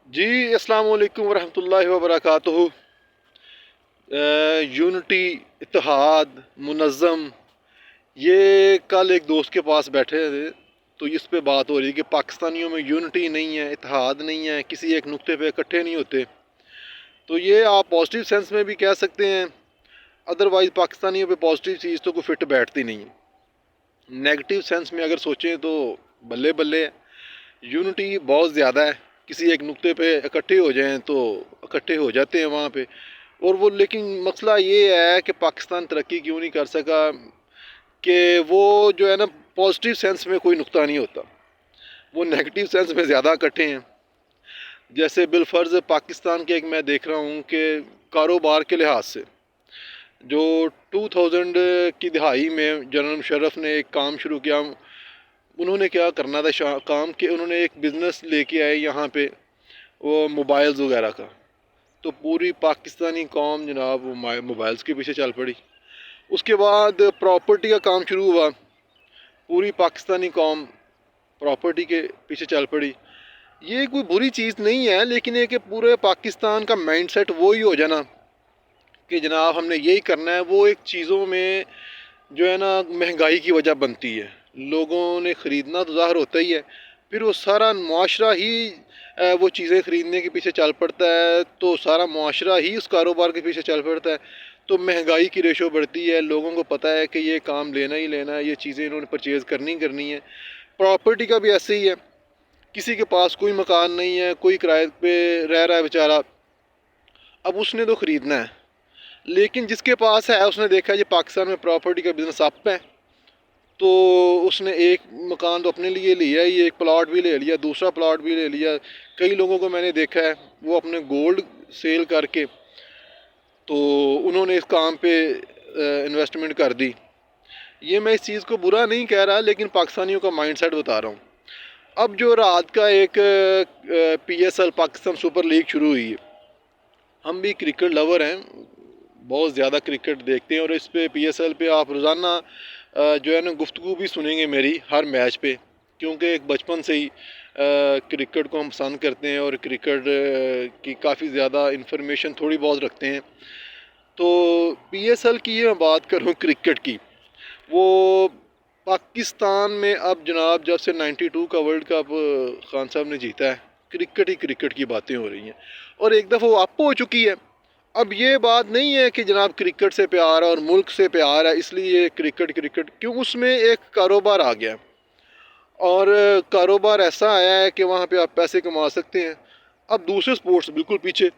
جی السلام علیکم ورحمۃ اللہ وبرکاتہ۔ یونٹی، اتحاد، منظم، یہ کل ایک دوست کے پاس بیٹھے تھے تو اس پہ بات ہو رہی ہے کہ پاکستانیوں میں یونٹی نہیں ہے، اتحاد نہیں ہے، کسی ایک نقطے پہ اکٹھے نہیں ہوتے۔ تو یہ آپ پازیٹیو سینس میں بھی کہہ سکتے ہیں، ادروائز پاکستانیوں پہ پازیٹیو چیز تو کوئی فٹ بیٹھتی نہیں ہے۔ نیگیٹیو سینس میں اگر سوچیں تو بلے بلے، یونٹی بہت زیادہ ہے، کسی ایک نقطے پہ اکٹھے ہو جائیں تو اکٹھے ہو جاتے ہیں وہاں پہ۔ اور وہ لیکن مسئلہ یہ ہے کہ پاکستان ترقی کیوں نہیں کر سکا کہ وہ جو ہے نا پازیٹیو سینس میں کوئی نقطہ نہیں ہوتا، وہ نیگیٹیو سینس میں زیادہ اکٹھے ہیں۔ جیسے بالفرض پاکستان کے ایک میں دیکھ رہا ہوں کہ کاروبار کے لحاظ سے جو 2000 کی دہائی میں جنرل مشرف نے ایک کام شروع کیا، انہوں نے کیا کرنا تھا کام کہ انہوں نے ایک بزنس لے کے آئے یہاں پہ، وہ موبائلز وغیرہ کا۔ تو پوری پاکستانی قوم جناب وہ موبائلز کے پیچھے چل پڑی۔ اس کے بعد پراپرٹی کا کام شروع ہوا، پوری پاکستانی قوم پراپرٹی کے پیچھے چل پڑی۔ یہ کوئی بری چیز نہیں ہے، لیکن یہ کہ پورے پاکستان کا مائنڈ سیٹ وہی ہو جانا کہ جناب ہم نے یہی کرنا ہے، وہ ایک چیزوں میں جو ہے نا مہنگائی کی وجہ بنتی ہے۔ لوگوں نے خریدنا تو ظاہر ہوتا ہی ہے، پھر وہ سارا معاشرہ ہی وہ چیزیں خریدنے کے پیچھے چل پڑتا ہے، تو سارا معاشرہ ہی اس کاروبار کے پیچھے چل پڑتا ہے، تو مہنگائی کی ریشو بڑھتی ہے۔ لوگوں کو پتہ ہے کہ یہ کام لینا ہی لینا ہے، یہ چیزیں انہوں نے پرچیز کرنی ہے۔ پراپرٹی کا بھی ایسے ہی ہے، کسی کے پاس کوئی مکان نہیں ہے، کوئی کرائے پہ رہ رہا ہے بیچارہ، اب اس نے تو خریدنا ہے۔ لیکن جس کے پاس ہے اس نے دیکھا یہ پاکستان میں پراپرٹی کا بزنس اپ ہے، تو اس نے ایک مکان تو اپنے لیے لیا، یہ ایک پلاٹ بھی لے لیا، دوسرا پلاٹ بھی لے لیا۔ کئی لوگوں کو میں نے دیکھا ہے وہ اپنے گولڈ سیل کر کے تو انہوں نے اس کام پہ انویسٹمنٹ کر دی۔ یہ میں اس چیز کو برا نہیں کہہ رہا، لیکن پاکستانیوں کا مائنڈ سیٹ بتا رہا ہوں۔ اب جو رات کا ایک P S L Pakistan super league شروع ہوئی ہے، ہم بھی کرکٹ لور ہیں، بہت زیادہ کرکٹ دیکھتے ہیں، اور اس پہ پی ایس ایل پہ آپ روزانہ جو ہے نا گفتگو بھی سنیں گے میری ہر میچ پہ، کیونکہ ایک بچپن سے ہی کرکٹ کو ہم پسند کرتے ہیں اور کرکٹ کی کافی زیادہ انفارمیشن تھوڑی بہت رکھتے ہیں۔ تو پی ایس ایل کی یہ بات کروں کرکٹ کی، وہ پاکستان میں اب جناب جب سے 92 کا ورلڈ کپ خان صاحب نے جیتا ہے، کرکٹ ہی کرکٹ کی باتیں ہو رہی ہیں، اور ایک دفعہ وہ اپ ہو چکی ہے۔ اب یہ بات نہیں ہے کہ جناب کرکٹ سے پیار ہے اور ملک سے پیار ہے اس لیے کرکٹ کیوں، اس میں ایک کاروبار آ گیا، اور کاروبار ایسا آیا ہے کہ وہاں پہ آپ پیسے کما سکتے ہیں۔ اب دوسرے سپورٹس بالکل پیچھے،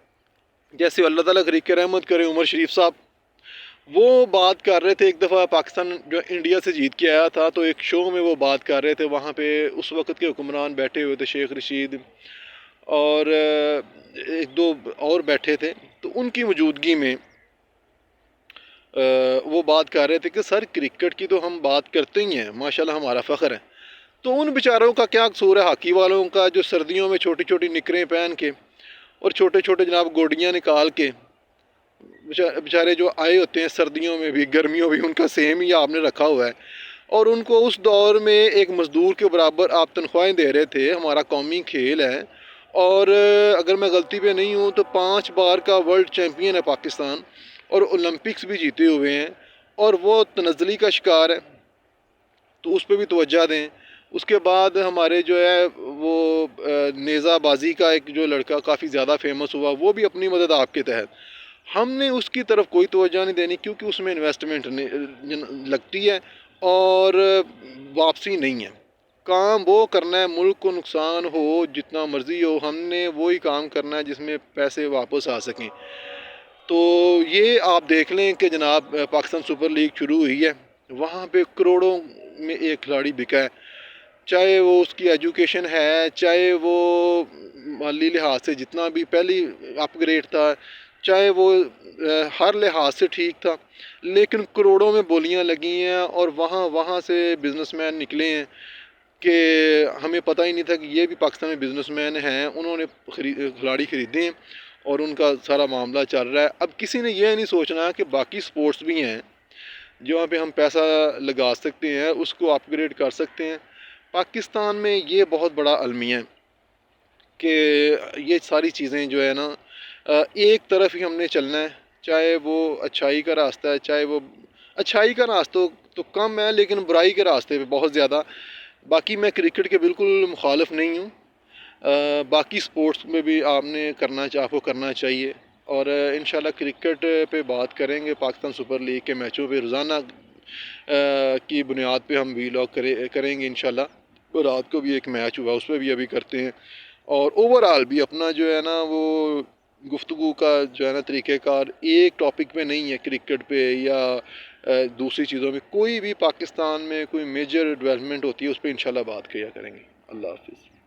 جیسے اللہ تعالیٰ طریقۂ رحمت کرے عمر شریف صاحب، وہ بات کر رہے تھے ایک دفعہ پاکستان جو انڈیا سے جیت کے آیا تھا، تو ایک شو میں وہ بات کر رہے تھے، وہاں پہ اس وقت کے حکمران بیٹھے ہوئے تھے، شیخ رشید اور ایک دو اور بیٹھے تھے، تو ان کی موجودگی میں وہ بات کر رہے تھے کہ سر کرکٹ کی تو ہم بات کرتے ہی ہیں، ماشاءاللہ ہمارا فخر ہے، تو ان بیچاروں کا کیا قصور ہے، ہاکی والوں کا جو سردیوں میں چھوٹی چھوٹی نکریں پہن کے اور چھوٹے چھوٹے جناب گوڈیاں نکال کے بیچارے جو آئے ہوتے ہیں سردیوں میں بھی گرمیوں بھی، ان کا سیم ہی آپ نے رکھا ہوا ہے، اور ان کو اس دور میں ایک مزدور کے برابر آپ تنخواہیں دے رہے تھے۔ ہمارا قومی کھیل ہے، اور اگر میں غلطی پہ نہیں ہوں تو 5 بار کا ورلڈ چیمپئن ہے پاکستان، اور اولمپکس بھی جیتے ہوئے ہیں، اور وہ تنزلی کا شکار ہے، تو اس پہ بھی توجہ دیں۔ اس کے بعد ہمارے جو ہے وہ نیزہ بازی کا ایک جو لڑکا کافی زیادہ فیمس ہوا، وہ بھی اپنی مدد آپ کے تحت، ہم نے اس کی طرف کوئی توجہ نہیں دینی، کیونکہ اس میں انویسٹمنٹ لگتی ہے اور واپسی نہیں ہے۔ کام وہ کرنا ہے، ملک کو نقصان ہو جتنا مرضی ہو، ہم نے وہی کام کرنا ہے جس میں پیسے واپس آ سکیں۔ تو یہ آپ دیکھ لیں کہ جناب پاکستان سپر لیگ شروع ہوئی ہے، وہاں پہ کروڑوں میں ایک کھلاڑی بکا ہے، چاہے وہ اس کی ایجوکیشن ہے، چاہے وہ مالی لحاظ سے جتنا بھی پہلی اپ گریڈ تھا، چاہے وہ ہر لحاظ سے ٹھیک تھا، لیکن کروڑوں میں بولیاں لگی ہیں، اور وہاں سے بزنس مین نکلے ہیں کہ ہمیں پتہ ہی نہیں تھا کہ یہ بھی پاکستان میں بزنس مین ہیں، انہوں نے کھلاڑی خریدے ہیں اور ان کا سارا معاملہ چل رہا ہے۔ اب کسی نے یہ نہیں سوچنا کہ باقی سپورٹس بھی ہیں جہاں پہ ہم پیسہ لگا سکتے ہیں، اس کو اپ گریڈ کر سکتے ہیں۔ پاکستان میں یہ بہت بڑا المیہ ہے کہ یہ ساری چیزیں جو ہے نا ایک طرف ہی ہم نے چلنا ہے، چاہے وہ اچھائی کا راستہ ہے، چاہے وہ اچھائی کا راستہ تو کم ہے لیکن برائی کے راستے پہ بہت زیادہ. باقی میں کرکٹ کے بالکل مخالف نہیں ہوں. باقی سپورٹس میں بھی آپ نے آپ کو کرنا چاہیے. اور انشاءاللہ کرکٹ پہ بات کریں گے، پاکستان سپر لیگ کے میچوں پہ روزانہ کی بنیاد پہ ہم ویلاگ کریں گے انشاءاللہ. رات کو بھی ایک میچ ہوا، اس پہ بھی ابھی کرتے ہیں. اور اوور آل بھی اپنا جو ہے نا وہ گفتگو کا جو ہے نا طریقہ کار ایک ٹاپک پہ نہیں ہے، کرکٹ پہ یا دوسری چیزوں میں. کوئی بھی پاکستان میں کوئی میجر ڈیولپمنٹ ہوتی ہے اس پہ انشاءاللہ بات کیا کریں گے. اللہ حافظ.